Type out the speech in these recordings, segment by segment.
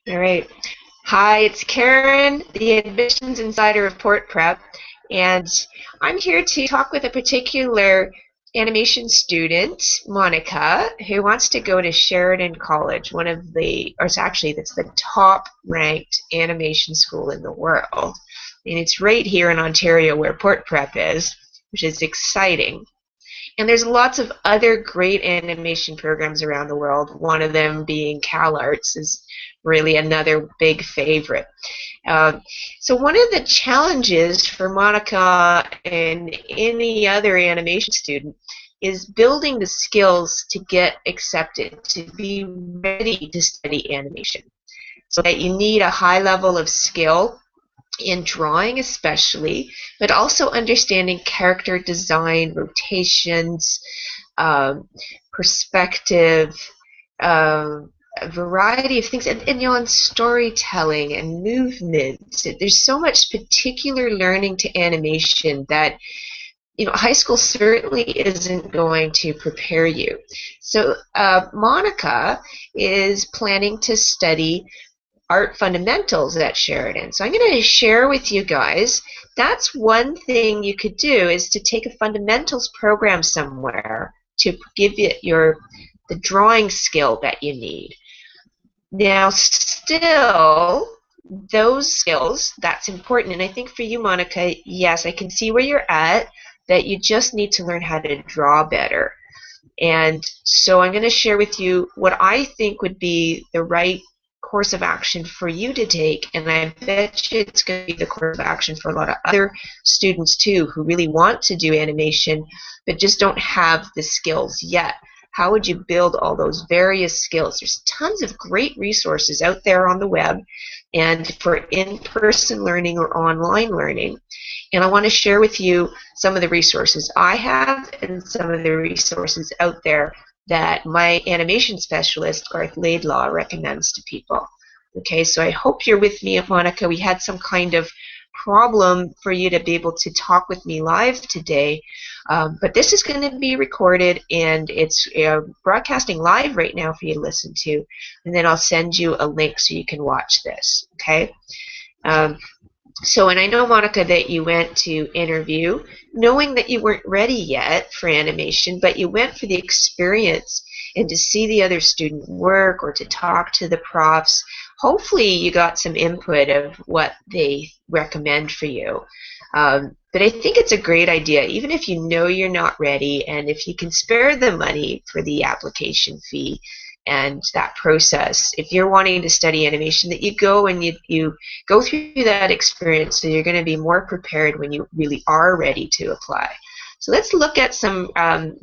All right. Hi, it's Karen, the Admissions Insider of PortPrep, and I'm here to talk with a particular animation student, Monica, who wants to go to Sheridan College, one of the, or it's actually, that's the top ranked animation school in the world. And it's right here in Ontario where PortPrep is, which is exciting. And there's lots of other great animation programs around the world. One of them being CalArts is really another big favorite. Uh, so one of the challenges for Monica and any other animation student is building the skills to get accepted, to be ready to study animation. So that you need a high level of skill in drawing especially, but also understanding character design, rotations, um, perspective, a variety of things, and in storytelling and movement. There's so much particular learning to animation that high school certainly isn't going to prepare you. So Monica is planning to study art fundamentals at Sheridan. So I'm going to share with you guys, that's one thing you could do, is to take a fundamentals program somewhere to give it the drawing skill that you need. Now still, those skills, that's important. And I think for you, Monica, yes, I can see where you're at, that you just need to learn how to draw better. And so I'm going to share with you what I think would be the right course of action for you to take, and I bet you it's going to be the course of action for a lot of other students too who really want to do animation but just don't have the skills yet. How would you build all those various skills? There's tons of great resources out there on the web and for in-person learning or online learning. And I want to share with you some of the resources I have and some of the resources out there that my animation specialist, Garth Laidlaw, recommends to people. Okay, so I hope you're with me, Monica. We had some kind of problem for you to be able to talk with me live today, but this is going to be recorded and it's broadcasting live right now for you to listen to, and then I'll send you a link so you can watch this, okay? And I know, Monica, that you went to interview knowing that you weren't ready yet for animation, but you went for the experience and to see the other student work or to talk to the profs. Hopefully you got some input of what they recommend for you. But I think it's a great idea, even if you know you're not ready, and if you can spare the money for the application fee and that process. If you're wanting to study animation, that you go and you go through that experience so you're going to be more prepared when you really are ready to apply. So let's look at some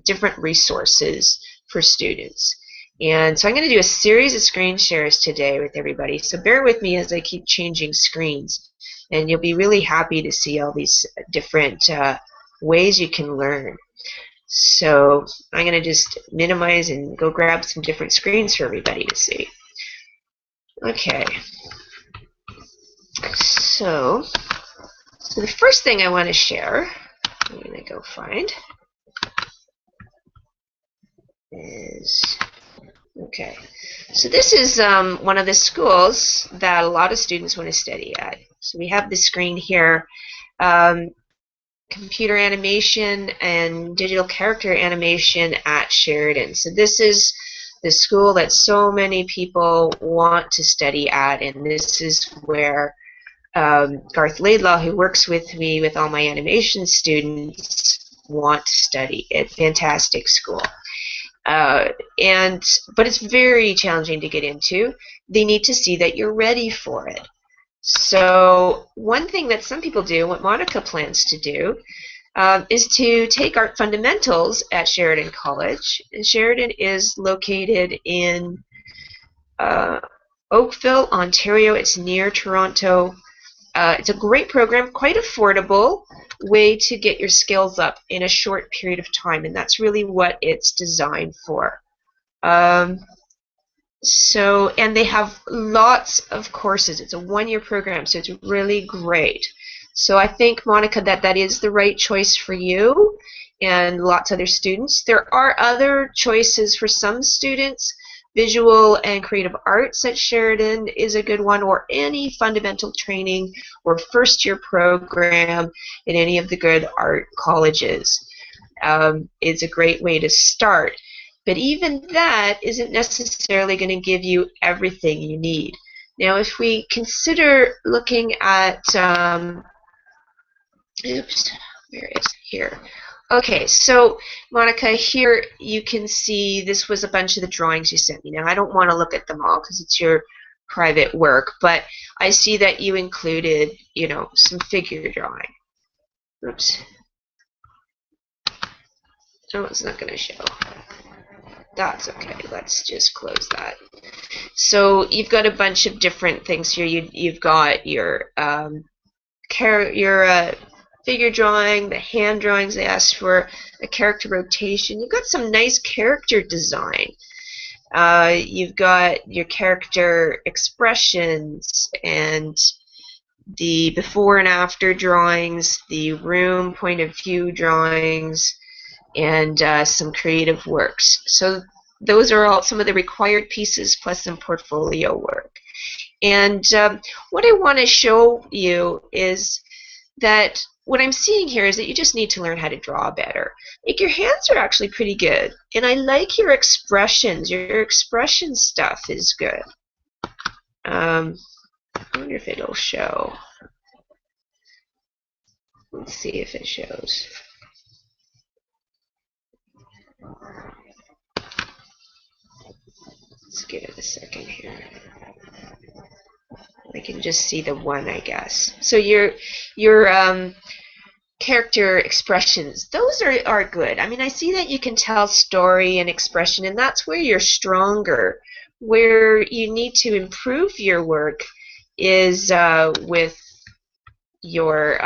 different resources for students. And so I'm going to do a series of screen shares today with everybody. So bear with me as I keep changing screens. And you'll be really happy to see all these different ways you can learn. So I'm going to just minimize and go grab some different screens for everybody to see. Okay. So the first thing I want to share, I'm going to go find, is, okay. So this is one of the schools that a lot of students want to study at. So we have the screen here. Computer animation and digital character animation at Sheridan. So this is the school that so many people want to study at, and this is where Garth Laidlaw, who works with me with all my animation students, want to study. It's a fantastic school. But it's very challenging to get into. They need to see that you're ready for it. So one thing that some people do, what Monica plans to do, is to take art fundamentals at Sheridan College. And Sheridan is located in Oakville, Ontario. It's near Toronto. It's a great program, quite affordable way to get your skills up in a short period of time, and that's really what it's designed for. And they have lots of courses. It's a one-year program, so it's really great. So I think, Monica, that is the right choice for you and lots of other students. There are other choices for some students. Visual and Creative Arts at Sheridan is a good one, or any fundamental training or first-year program in any of the good art colleges. Is a great way to start. But even that isn't necessarily going to give you everything you need. Now, if we consider looking at, oops, where is it here? Okay, so Monica, here you can see this was a bunch of the drawings you sent me. Now, I don't want to look at them all because it's your private work, but I see that you included, you know, some figure drawing. Oops. No, it's not going to show. That's okay. Let's just close that. So you've got a bunch of different things here. You've got your figure drawing, the hand drawings they asked for, a character rotation. You've got some nice character design. You've got your character expressions and the before and after drawings, the room point of view drawings, and some creative works. So those are all some of the required pieces plus some portfolio work. And what I want to show you is that what I'm seeing here is that you just need to learn how to draw better. Like, your hands are actually pretty good, and I like your expressions. Your expression stuff is good. I wonder if it'll show. Let's see if it shows. Let's give it a second here. I can just see the one, I guess. So your character expressions, those are good. I mean, I see that you can tell story and expression, and that's where you're stronger. Where you need to improve your work is with your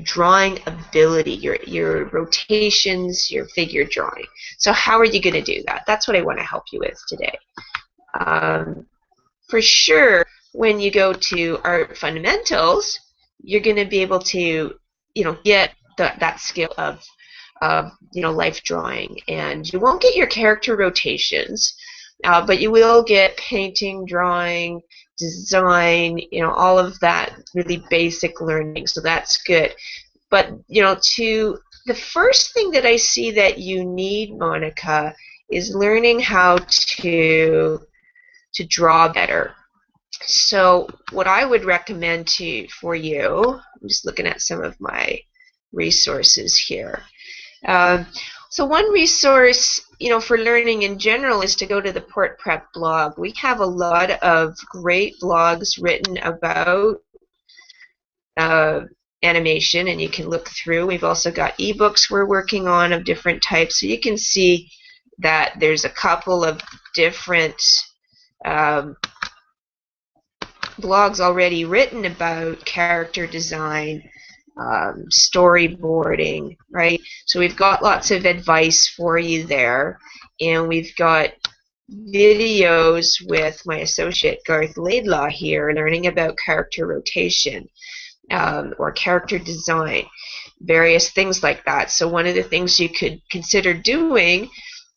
drawing ability, your rotations, your figure drawing. So how are you going to do that? That's what I want to help you with today. For sure, when you go to art fundamentals, you're going to be able to, get that skill of, life drawing, and you won't get your character rotations, but you will get painting, drawing, design, all of that really basic learning. So that's good. But the first thing that I see that you need, Monica, is learning how to draw better. So what I would recommend for you, I'm just looking at some of my resources here. So one resource, for learning in general is to go to the PortPrep blog. We have a lot of great blogs written about animation, and you can look through. We've also got ebooks we're working on of different types. So you can see that there's a couple of different blogs already written about character design, storyboarding, right? So we've got lots of advice for you there, and we've got videos with my associate Garth Laidlaw here learning about character rotation or character design, various things like that. So one of the things you could consider doing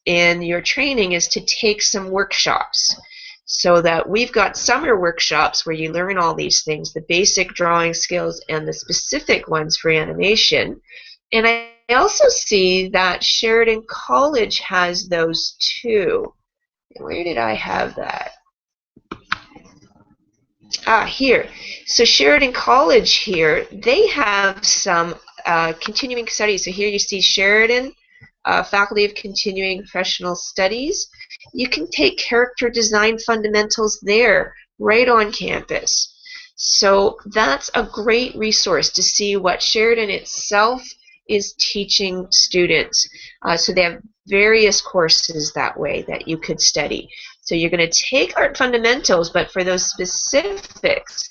in your training is to take some workshops. So that we've got summer workshops where you learn all these things, the basic drawing skills and the specific ones for animation. And I also see that Sheridan College has those too. Where did I have that? Here. So Sheridan College here, they have some continuing studies. So here you see Sheridan, Faculty of Continuing Professional Studies. You can take character design fundamentals there, right on campus. So that's a great resource to see what Sheridan itself is teaching students. So they have various courses that way that you could study. So you're going to take art fundamentals, but for those specifics,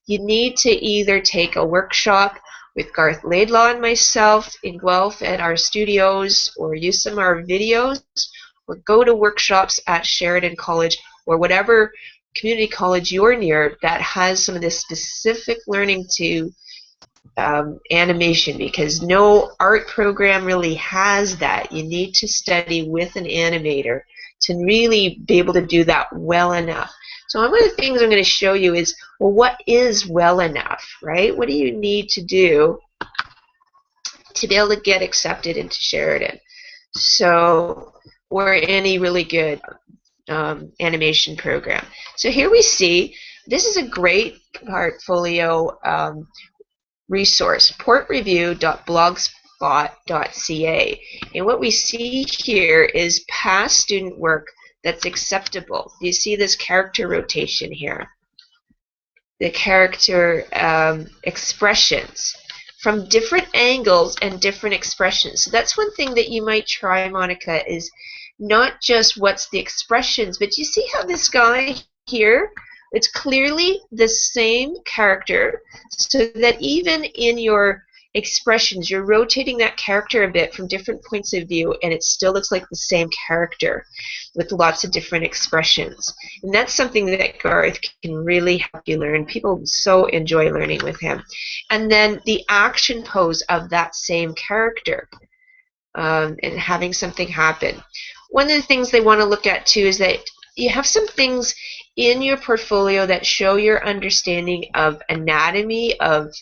you need to either take a workshop with Garth Laidlaw and myself in Guelph at our studios, or use some of our videos, or go to workshops at Sheridan College or whatever community college you're near that has some of this specific learning to animation, because no art program really has that. You need to study with an animator to really be able to do that well enough. So one of the things I'm going to show you is, well, what is well enough, right? What do you need to do to be able to get accepted into Sheridan? So, or any really good animation program. So here we see, this is a great portfolio resource, portreview.blogspot.ca. And what we see here is past student work that's acceptable. You see this character rotation here. The character expressions from different angles and different expressions. So that's one thing that you might try, Monica, is not just what's the expressions, but you see how this guy here, it's clearly the same character, so that even in your expressions, you're rotating that character a bit from different points of view, and it still looks like the same character with lots of different expressions. And that's something that Garth can really help you learn. People so enjoy learning with him. And then the action pose of that same character, and having something happen. One of the things they want to look at too is that you have some things in your portfolio that show your understanding of anatomy of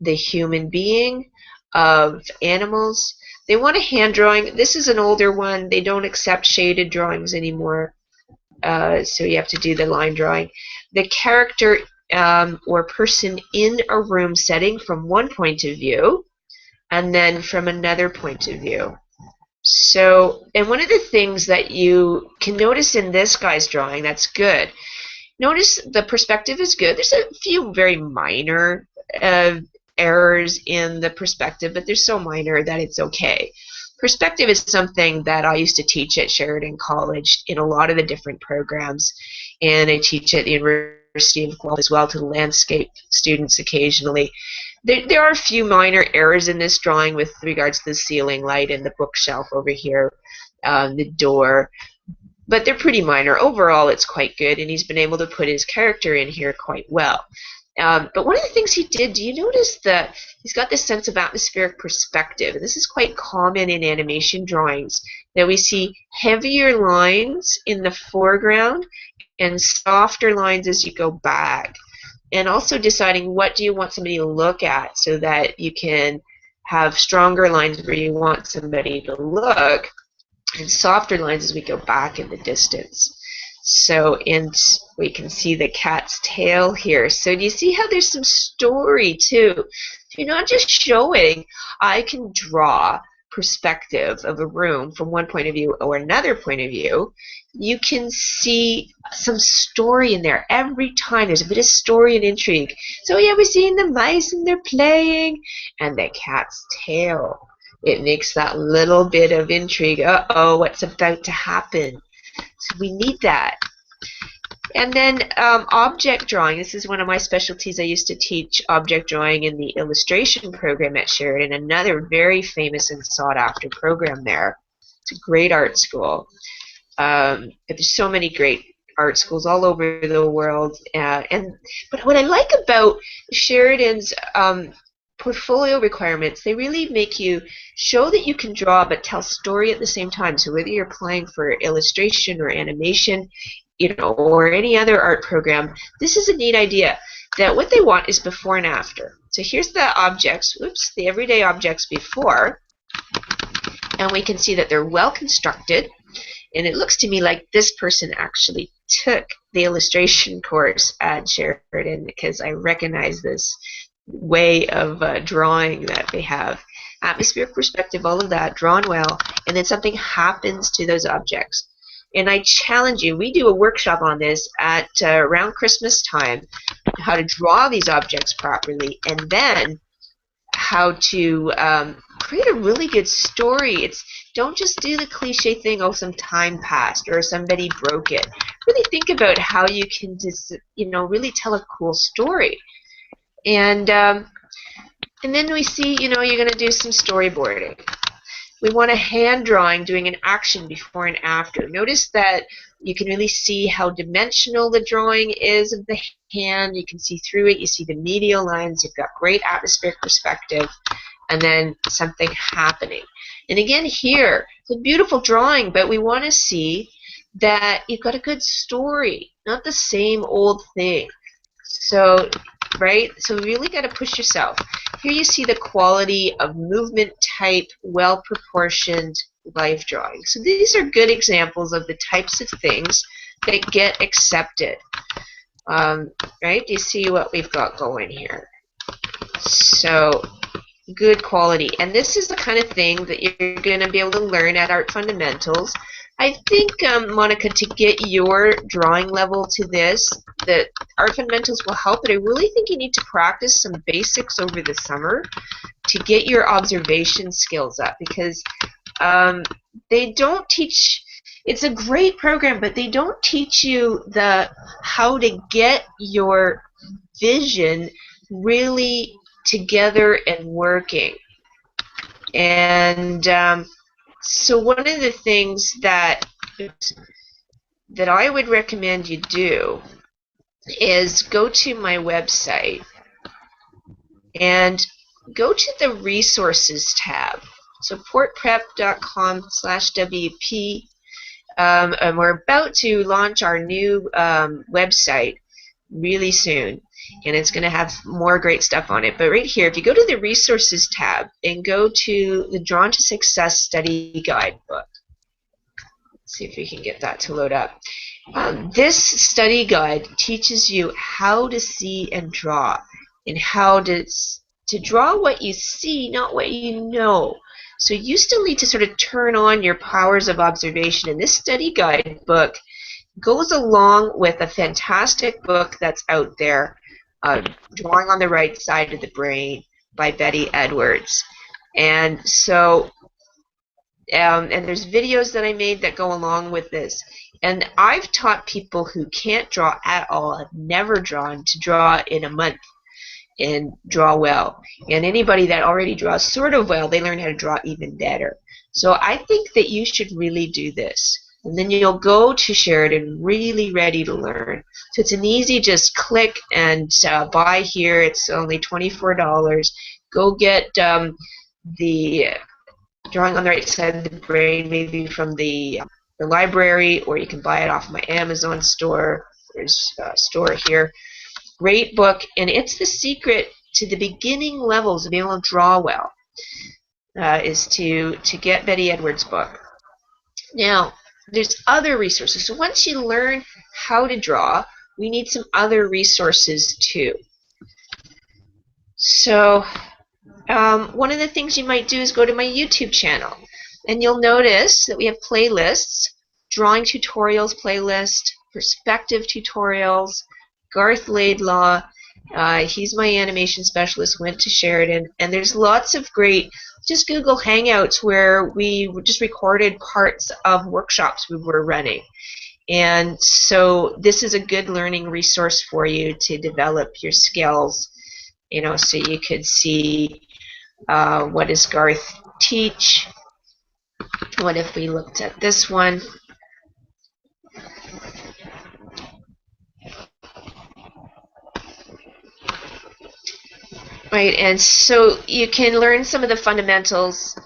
the human being, of animals. They want a hand drawing. This is an older one. They don't accept shaded drawings anymore, so you have to do the line drawing. The character or person in a room setting from one point of view, and then from another point of view. So, and one of the things that you can notice in this guy's drawing that's good, notice the perspective is good. There's a few very minor errors in the perspective, but they're so minor that it's okay. Perspective is something that I used to teach at Sheridan College in a lot of the different programs, and I teach at the University of Guelph as well to the landscape students occasionally. There are a few minor errors in this drawing with regards to the ceiling light and the bookshelf over here, the door, but they're pretty minor. Overall, it's quite good, and he's been able to put his character in here quite well. But one of the things he did, do you notice that he's got this sense of atmospheric perspective? And this is quite common in animation drawings, that we see heavier lines in the foreground and softer lines as you go back. And also deciding what do you want somebody to look at, so that you can have stronger lines where you want somebody to look, and softer lines as we go back in the distance. So, and we can see the cat's tail here. So do you see how there's some story too? You're not just showing, I can draw perspective of a room from one point of view or another point of view. You can see some story in there. Every time there's a bit of story and intrigue. So yeah, we're seeing the mice and they're playing, and the cat's tail. It makes that little bit of intrigue. Uh-oh, what's about to happen? So we need that. And then object drawing. This is one of my specialties. I used to teach object drawing in the illustration program at Sheridan, another very famous and sought-after program there. It's a great art school. But there's so many great art schools all over the world. But what I like about Sheridan's portfolio requirements, they really make you show that you can draw but tell story at the same time. So whether you're applying for illustration or animation, or any other art program, this is a neat idea, that what they want is before and after. So here's the objects, the everyday objects before, and we can see that they're well constructed, and it looks to me like this person actually took the illustration course at Sheridan, because I recognize this way of drawing that they have. Atmospheric perspective, all of that, drawn well, and then something happens to those objects. And I challenge you, we do a workshop on this at around Christmas time, how to draw these objects properly, and then how to create a really good story. Don't just do the cliche thing, oh, some time passed or somebody broke it. Really think about how you can just, really tell a cool story. And then we see, you're going to do some storyboarding. We want a hand drawing, doing an action before and after. Notice that you can really see how dimensional the drawing is of the hand. You can see through it. You see the medial lines. You've got great atmospheric perspective. And then something happening. And again here, it's a beautiful drawing, but we want to see that you've got a good story, not the same old thing. So, right? So you really got to push yourself. Here you see the quality of movement type, well-proportioned life drawing. So these are good examples of the types of things that get accepted. Right? Do you see what we've got going here? So, good quality. And this is the kind of thing that you're going to be able to learn at Art Fundamentals. I think, Monica, to get your drawing level to this, that Art Fundamentals will help, but I really think you need to practice some basics over the summer to get your observation skills up, because they don't teach, it's a great program, but they don't teach you how to get your vision really together and working. And so one of the things that I would recommend you do is go to my website and go to the resources tab. So portprep.com/WP. And we're about to launch our new website really soon, and it's going to have more great stuff on it. But right here, if you go to the resources tab and go to the Drawn to Success Study Guide book, let's see if we can get that to load up. This study guide teaches you how to see and draw, and how to draw what you see, not what you know. So you still need to sort of turn on your powers of observation, and this study guide book goes along with a fantastic book that's out there, Drawing on the Right Side of the Brain by Betty Edwards. And so, and there's videos that I made that go along with this. And I've taught people who can't draw at all, have never drawn, to draw in a month and draw well. And anybody that already draws sort of well, they learn how to draw even better. So I think that you should really do this. And then you'll go to Sheridan really ready to learn. So it's an easy just click and buy here. It's only $24. Go get the Drawing on the Right Side of the Brain, maybe from the library, or you can buy it off my Amazon store. There's a store here. Great book, and it's the secret to the beginning levels of being able to draw well, is to get Betty Edwards' book. Now, there's other resources. So once you learn how to draw, we need some other resources too. So one of the things you might do is go to my YouTube channel, and you'll notice that we have playlists: drawing tutorials playlist, perspective tutorials, Garth Laidlaw, he's my animation specialist, went to Sheridan, and there's lots of great, just Google Hangouts where we just recorded parts of workshops we were running. And so this is a good learning resource for you to develop your skills, you know, so you could see what does Garth teach. What if we looked at this one? Right, and so you can learn some of the fundamentals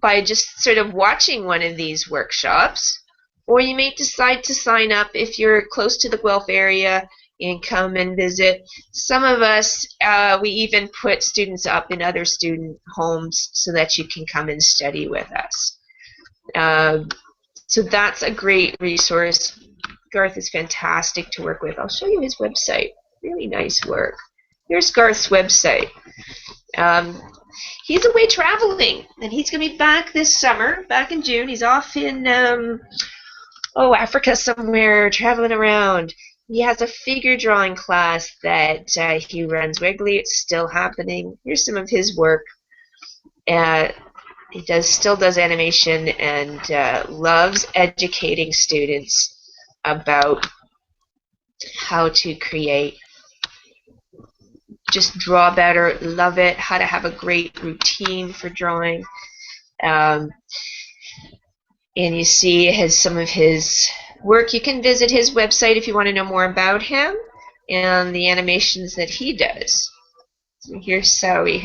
by just sort of watching one of these workshops, or you may decide to sign up if you're close to the Guelph area and come and visit. Some of us, we even put students up in other student homes so that you can come and study with us. So that's a great resource. Garth is fantastic to work with. I'll show you his website. Really nice work. Here's Garth's website. He's away traveling, and he's going to be back this summer, back in June. He's off in, Africa somewhere, traveling around. He has a figure drawing class that he runs regularly. It's still happening. Here's some of his work. He still does animation and loves educating students about how to create. Just draw better, love it, how to have a great routine for drawing. And you see some of his work. You can visit his website if you want to know more about him and the animations that he does. So we're seeing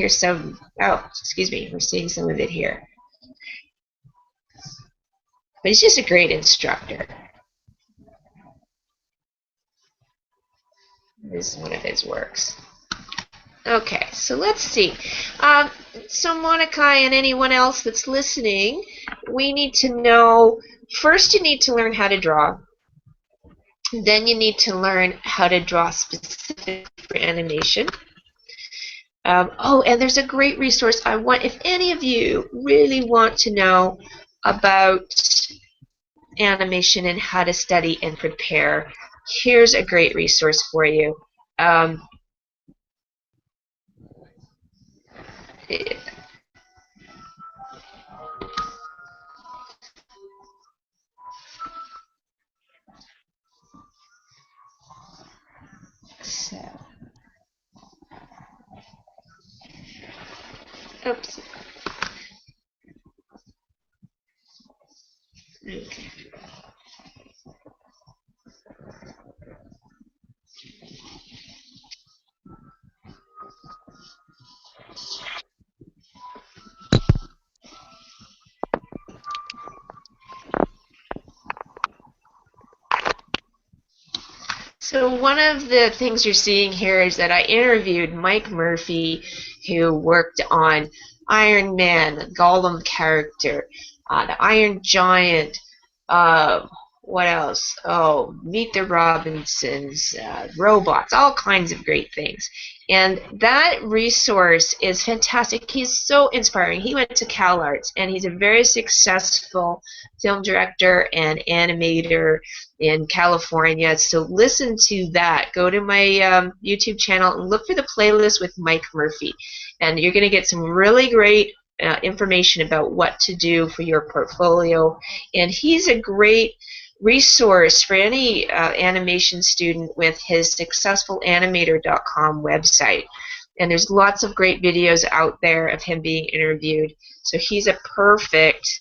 some of it here. But he's just a great instructor. This is one of his works. Okay, so let's see. So Monica and anyone else that's listening, we need to know, first you need to learn how to draw. Then you need to learn how to draw specifically for animation. Oh, and there's a great resource if any of you really want to know about animation and how to study and prepare, here's a great resource for you. So, oops. Okay. So one of the things you're seeing here is that I interviewed Mike Murphy, who worked on Iron Man, the Gollum character, the Iron Giant, what else? Oh, Meet the Robinsons, robots, all kinds of great things. And that resource is fantastic. He's so inspiring. He went to CalArts, and he's a very successful film director and animator in California. So listen to that. Go to my YouTube channel and look for the playlist with Mike Murphy. And you're going to get some really great information about what to do for your portfolio. And he's a great resource for any animation student with his successfulanimator.com website. And there's lots of great videos out there of him being interviewed. So he's a perfect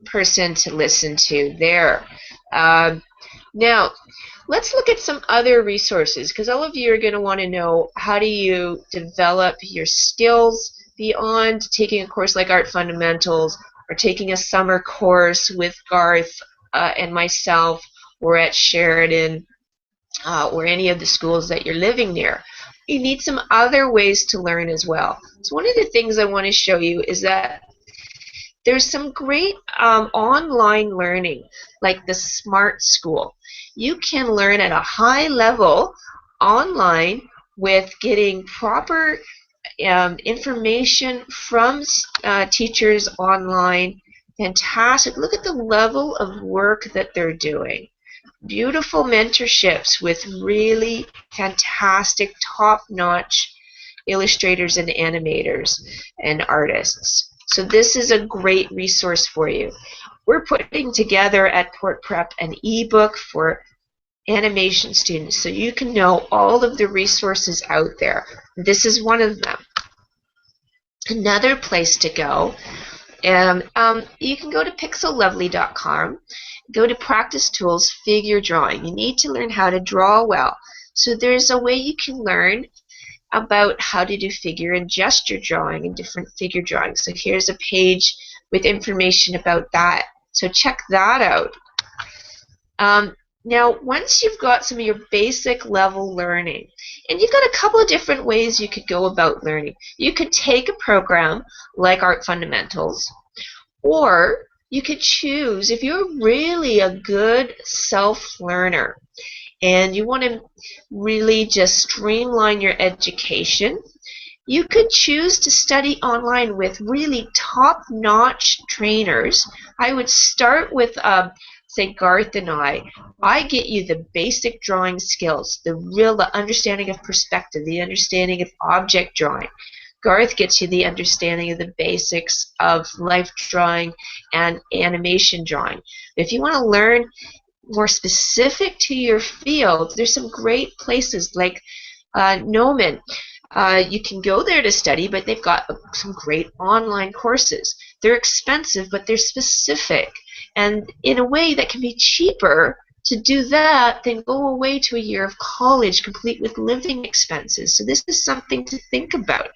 person to listen to there. Now, let's look at some other resources, because all of you are going to want to know, how do you develop your skills beyond taking a course like Art Fundamentals or taking a summer course with Garth and myself, or at Sheridan or any of the schools that you're living near. You need some other ways to learn as well. So one of the things I want to show you is that there's some great online learning, like the Smart School. You can learn at a high level online with getting proper information from teachers online. Fantastic. Look at the level of work that they're doing. Beautiful mentorships with really fantastic, top-notch illustrators and animators and artists. So this is a great resource for you. We're putting together at PortPrep an ebook for animation students, so you can know all of the resources out there. This is one of them. Another place to go, you can go to pixellovely.com, go to Practice Tools, Figure Drawing. You need to learn how to draw well. So there's a way you can learn about how to do figure and gesture drawing and different figure drawings. So here's a page with information about that. So check that out. Now, once you've got some of your basic level learning, and you've got a couple of different ways you could go about learning. You could take a program like Art Fundamentals, or you could choose, if you're really a good self-learner and you want to really just streamline your education, you could choose to study online with really top-notch trainers. I would start with, say, Garth and I get you the basic drawing skills, the understanding of perspective, the understanding of object drawing. Garth gets you the understanding of the basics of life drawing and animation drawing. If you want to learn more specific to your field, there's some great places like Nomen. You can go there to study, but they've got some great online courses. They're expensive, but they're specific, and in a way that can be cheaper to do that than go away to a year of college complete with living expenses. So this is something to think about.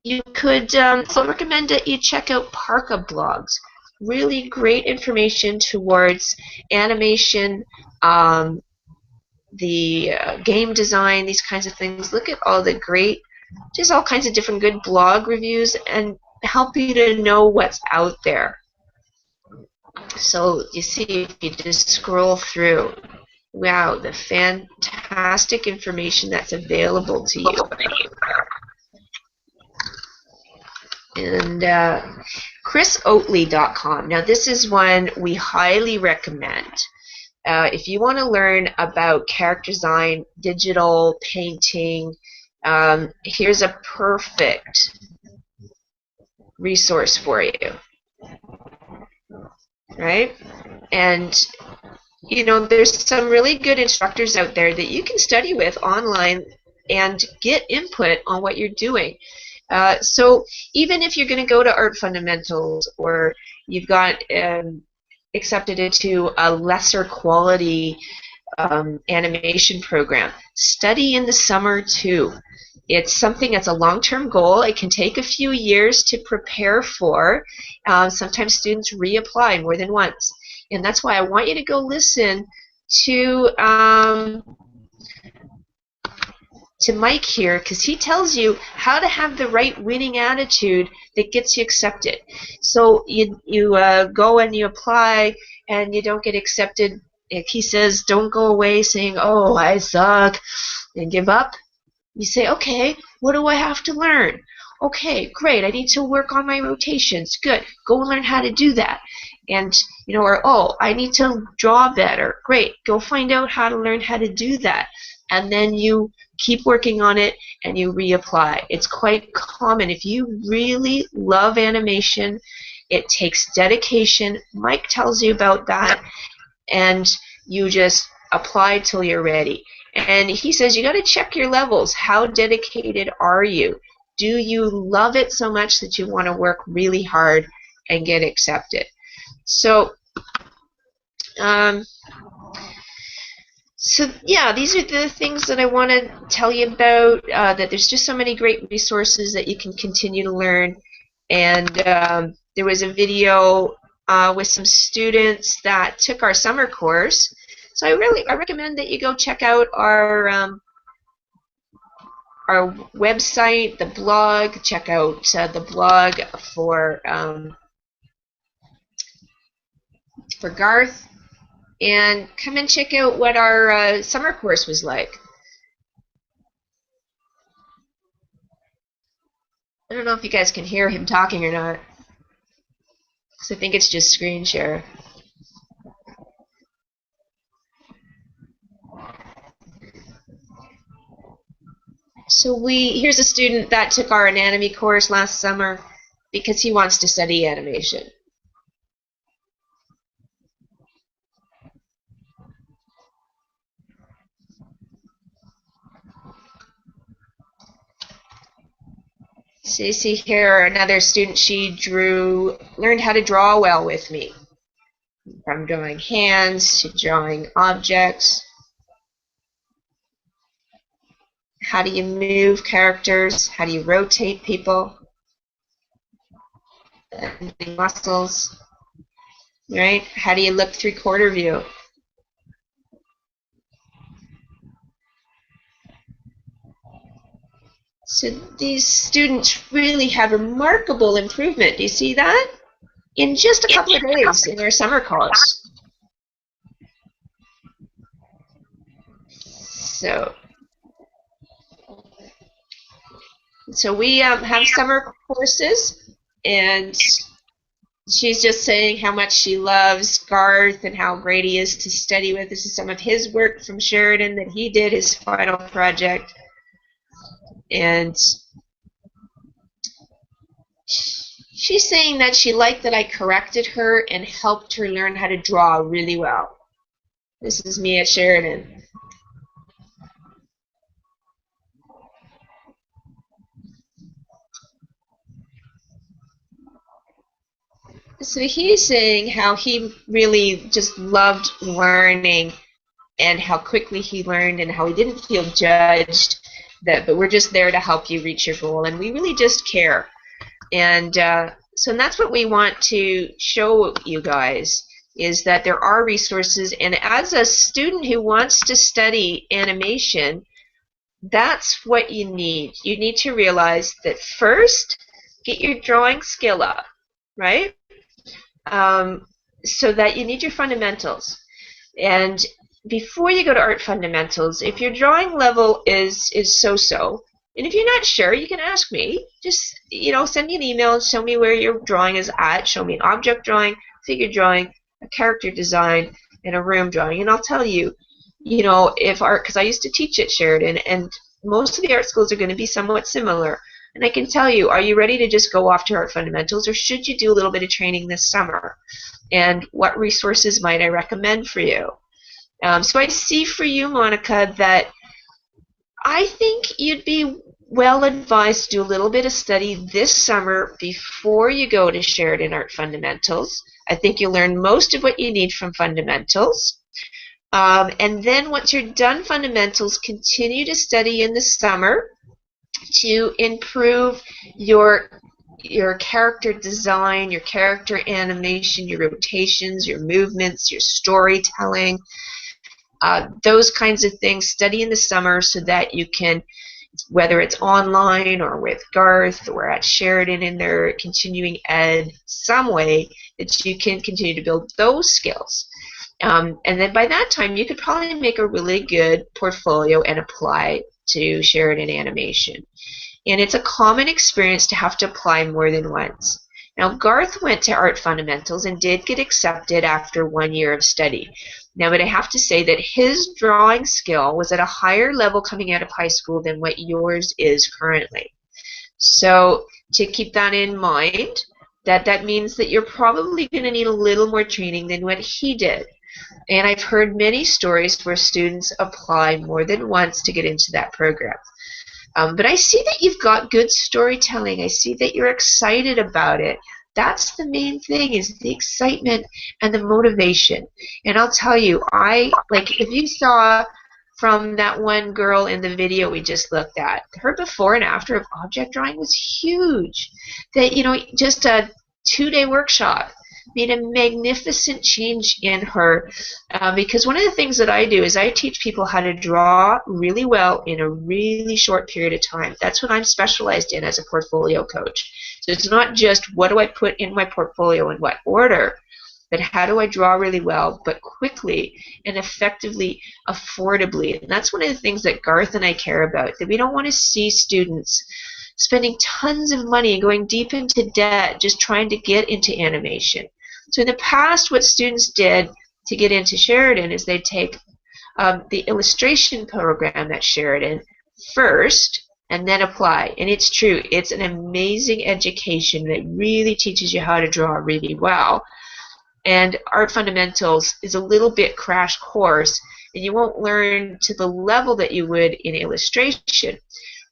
You could, so I recommend that you check out Parka Blogs. really great information towards animation, the game design, these kinds of things. Look at all the great, just all kinds of different good blog reviews, and help you to know what's out there. So you see, if you just scroll through, wow, the fantastic information that's available to you. And ChrisOakley.com. Now this is one we highly recommend. If you want to learn about character design, digital painting, here's a perfect resource for you, right? And you know, there's some really good instructors out there that you can study with online and get input on what you're doing. So even if you're going to go to Art Fundamentals, or you've got accepted into a lesser quality animation program, study in the summer too. It's something that's a long-term goal. It can take a few years to prepare for. Sometimes students reapply more than once. And that's why I want you to go listen to Mike here, because he tells you how to have the right winning attitude that gets you accepted. So you go and you apply and you don't get accepted. He says, don't go away saying, oh, I suck, and give up. You say, okay, what do I have to learn? Okay, great, I need to work on my rotations. Good, go and learn how to do that. And, you know, or, oh, I need to draw better. Great, go find out how to learn how to do that. And then you keep working on it and you reapply. It's quite common. If you really love animation, it takes dedication. Mike tells you about that. And you just apply till you're ready. And he says you got to check your levels. How dedicated are you? Do you love it so much that you want to work really hard and get accepted? So, yeah, these are the things that I want to tell you about, that there's just so many great resources that you can continue to learn. And there was a video with some students that took our summer course. So I recommend that you go check out our website, the blog. Check out the blog for Garth, and come and check out what our summer course was like. I don't know if you guys can hear him talking or not, because I think it's just screen share. So here's a student that took our anatomy course last summer because he wants to study animation. So you see here another student, she learned how to draw well with me. From drawing hands to drawing objects. How do you move characters? How do you rotate people? Muscles, right? How do you look 3/4 view? So these students really have remarkable improvement. Do you see that? In just a couple of days in their summer course. So we have summer courses, and she's just saying how much she loves Garth and how great he is to study with. This is some of his work from Sheridan that he did, his final project. And she's saying that she liked that I corrected her and helped her learn how to draw really well. This is me at Sheridan. So he's saying how he really just loved learning and how quickly he learned and how he didn't feel judged, but we're just there to help you reach your goal, and we really just care. And So that's what we want to show you guys, is that there are resources. And as a student who wants to study animation, that's what you need. You need to realize that first, get your drawing skill up, right? So that you need your fundamentals. And before you go to art fundamentals, if your drawing level is so-so, and if you're not sure, you can ask me. Just, send me an email and show me where your drawing is at. Show me an object drawing, figure drawing, a character design, and a room drawing. And I'll tell you, if art, because I used to teach at Sheridan, and most of the art schools are going to be somewhat similar. And I can tell you, are you ready to just go off to art fundamentals, or should you do a little bit of training this summer? And what resources might I recommend for you? So I see for you, Monica, that I think you'd be well advised to do a little bit of study this summer before you go to Sheridan Art Fundamentals. I think you'll learn most of what you need from fundamentals. And then once you're done fundamentals, continue to study in the summer to improve your character design, your character animation, your rotations, your movements, your storytelling, those kinds of things. Study in the summer so that you can, whether it's online or with Garth or at Sheridan in their continuing ed, some way that you can continue to build those skills. And then by that time, you could probably make a really good portfolio and apply to Sheridan Animation. And it's a common experience to have to apply more than once. Now, Garth went to Art Fundamentals and did get accepted after 1 year of study. Now, but I have to say that his drawing skill was at a higher level coming out of high school than what yours is currently. So to keep that in mind, that means that you're probably going to need a little more training than what he did. And I've heard many stories where students apply more than once to get into that program. But I see that you've got good storytelling. I see that you're excited about it. That's the main thing, is the excitement and the motivation. And I'll tell you, if you saw from that one girl in the video we just looked at, her before and after of object drawing was huge. That, just a 2-day workshop made a magnificent change in her, because one of the things that I do is I teach people how to draw really well in a really short period of time. That's what I'm specialized in as a portfolio coach. So it's not just what do I put in my portfolio in what order, but how do I draw really well, but quickly and effectively, affordably. And that's one of the things that Garth and I care about, that we don't want to see students spending tons of money and going deep into debt just trying to get into animation. So in the past, what students did to get into Sheridan is they'd take the illustration program at Sheridan first and then apply. And it's true, it's an amazing education that really teaches you how to draw really well. And Art Fundamentals is a little bit crash course, and you won't learn to the level that you would in illustration.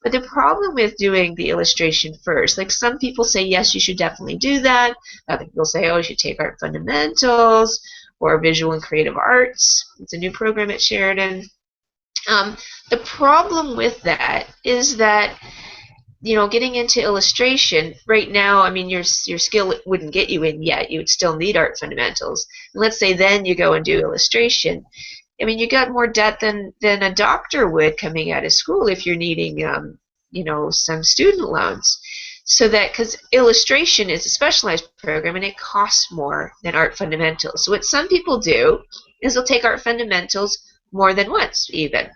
But the problem with doing the illustration first, like some people say, yes, you should definitely do that. Other people say, oh, you should take Art Fundamentals or Visual and Creative Arts. It's a new program at Sheridan. The problem with that is that, getting into illustration right now, I mean, your skill wouldn't get you in yet. You would still need Art Fundamentals. And let's say then you go and do illustration. I mean, you got more debt than a doctor would coming out of school if you're needing, some student loans. So that, because illustration is a specialized program and it costs more than Art Fundamentals. So what some people do is they'll take Art Fundamentals more than once even,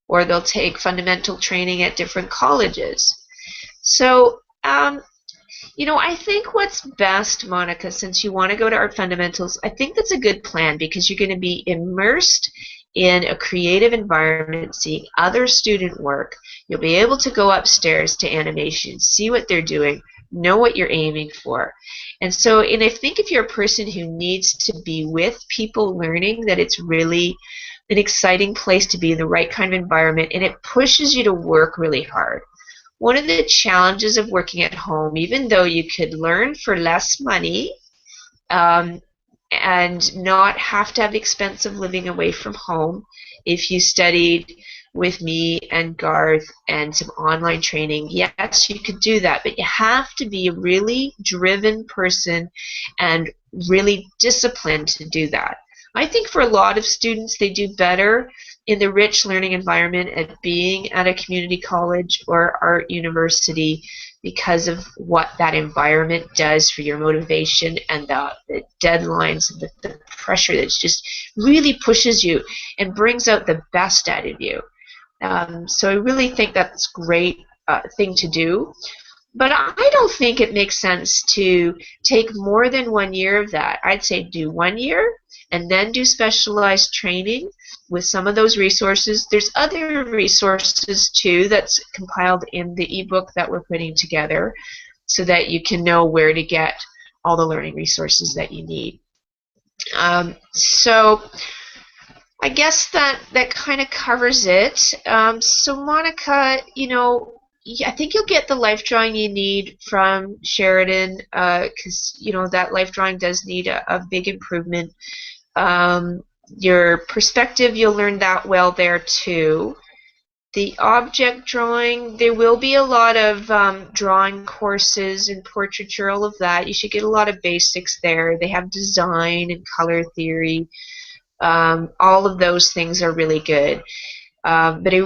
or they'll take fundamental training at different colleges. So, I think what's best, Monica, since you want to go to Art Fundamentals, I think that's a good plan, because you're going to be immersed in a creative environment, seeing other student work. You'll be able to go upstairs to animation, see what they're doing, know what you're aiming for. And I think if you're a person who needs to be with people learning, that it's really an exciting place to be, in the right kind of environment, and it pushes you to work really hard. One of the challenges of working at home, even though you could learn for less money and not have to have the expense of living away from home if you studied with me and Garth and some online training, yes, you could do that, but you have to be a really driven person and really disciplined to do that. I think for a lot of students, they do better in the rich learning environment at being at a community college or art university because of what that environment does for your motivation and the deadlines and the pressure that just really pushes you and brings out the best out of you. So I really think that's a great thing to do. But I don't think it makes sense to take more than 1 year of that. I'd say do 1 year and then do specialized training with some of those resources. There's other resources too that's compiled in the ebook that we're putting together so that you can know where to get all the learning resources that you need. So I guess that kind of covers it. So Monica, I think you'll get the life drawing you need from Sheridan because, that life drawing does need a big improvement. Your perspective, you'll learn that well there too. The object drawing, there will be a lot of drawing courses and portraiture, all of that. You should get a lot of basics there. They have design and color theory. All of those things are really good. But I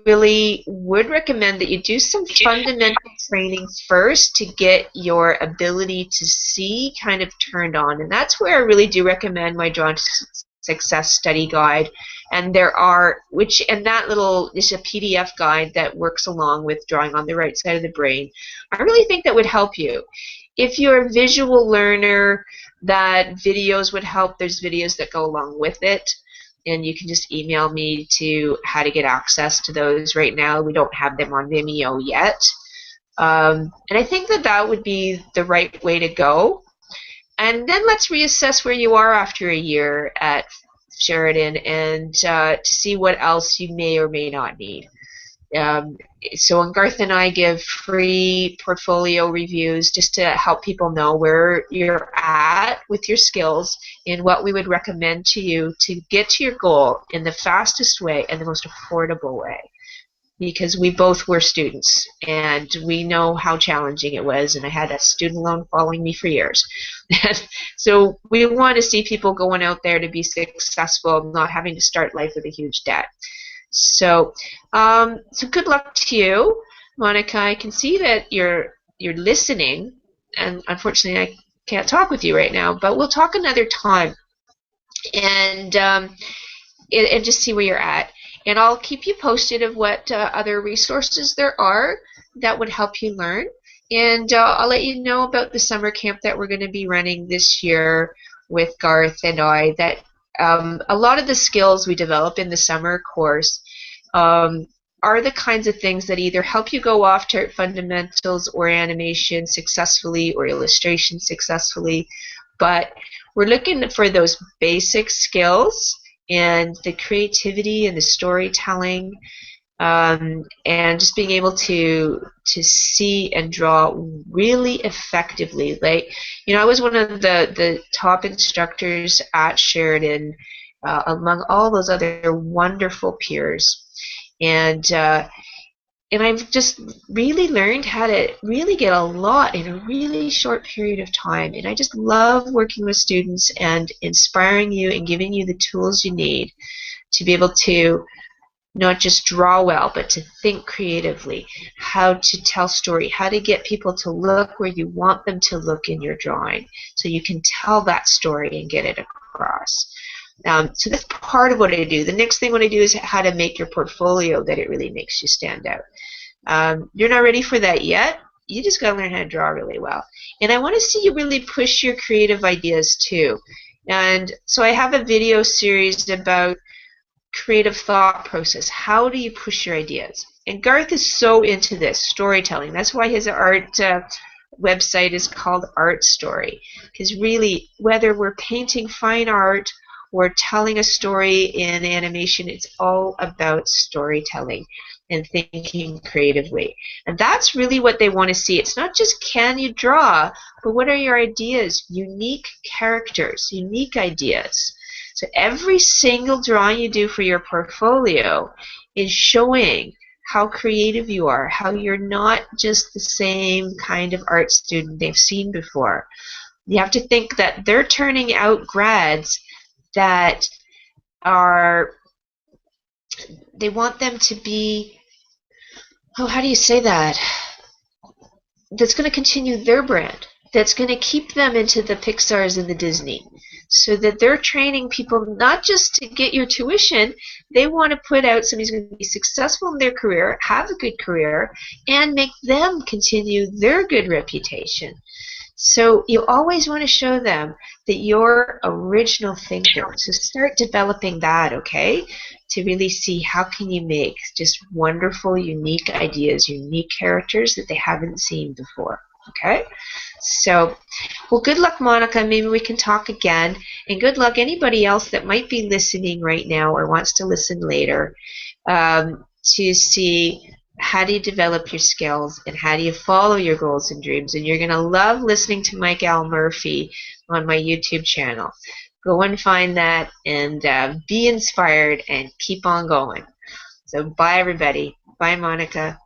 really would recommend that you do some fundamental training first to get your ability to see kind of turned on. And that's where I really do recommend my Drawing Success Study Guide. And that little is a PDF guide that works along with Drawing on the Right Side of the Brain. I really think that would help you. If you're a visual learner, that videos would help. There's videos that go along with it. And you can just email me to how to get access to those. Right now, we don't have them on Vimeo yet. And I think that would be the right way to go. And then let's reassess where you are after a year at Sheridan and to see what else you may or may not need. So Garth and I give free portfolio reviews just to help people know where you're at with your skills and what we would recommend to you to get to your goal in the fastest way and the most affordable way. Because we both were students and we know how challenging it was, and I had a student loan following me for years. So we want to see people going out there to be successful, not having to start life with a huge debt. So good luck to you, Monica. I can see that you're listening, and unfortunately I can't talk with you right now, but we'll talk another time and just see where you're at. And I'll keep you posted of what other resources there are that would help you learn. And I'll let you know about the summer camp that we're going to be running this year with Garth and I. That a lot of the skills we develop in the summer course are the kinds of things that either help you go off to fundamentals or animation successfully or illustration successfully. But we're looking for those basic skills and the creativity and the storytelling and just being able to see and draw really effectively. Like, I was one of the top instructors at Sheridan among all those other wonderful peers, and I've just really learned how to really get a lot in a really short period of time. And I just love working with students and inspiring you and giving you the tools you need to be able to not just draw well, but to think creatively, how to tell story, how to get people to look where you want them to look in your drawing so you can tell that story and get it across. So that's part of what I do. The next thing what I do is how to make your portfolio that it really makes you stand out. You're not ready for that yet. You just got to learn how to draw really well. And I want to see you really push your creative ideas too. And so I have a video series about creative thought process. How do you push your ideas? And Garth is so into this, storytelling. That's why his art website is called Art Story. Because really, whether we're painting fine art or telling a story in animation, it's all about storytelling and thinking creatively. And that's really what they want to see. It's not just can you draw, but what are your ideas? Unique characters, unique ideas. So every single drawing you do for your portfolio in showing how creative you are, how you're not just the same kind of art student they've seen before. You have to think that they're turning out grads that they want them to be, how do you say that? That's going to continue their brand. That's going to keep them into the Pixars and the Disney. So that they're training people not just to get your tuition, they want to put out somebody who's going to be successful in their career, have a good career, and make them continue their good reputation. So you always want to show them that you're original thinker. So start developing that, okay? To really see how can you make just wonderful, unique ideas, unique characters that they haven't seen before, okay? So, well, good luck, Monica. Maybe we can talk again. And good luck anybody else that might be listening right now or wants to listen later, to see how do you develop your skills and how do you follow your goals and dreams. And you're going to love listening to Mike Al Murphy on my YouTube channel. Go and find that and be inspired and keep on going. So bye, everybody. Bye, Monica.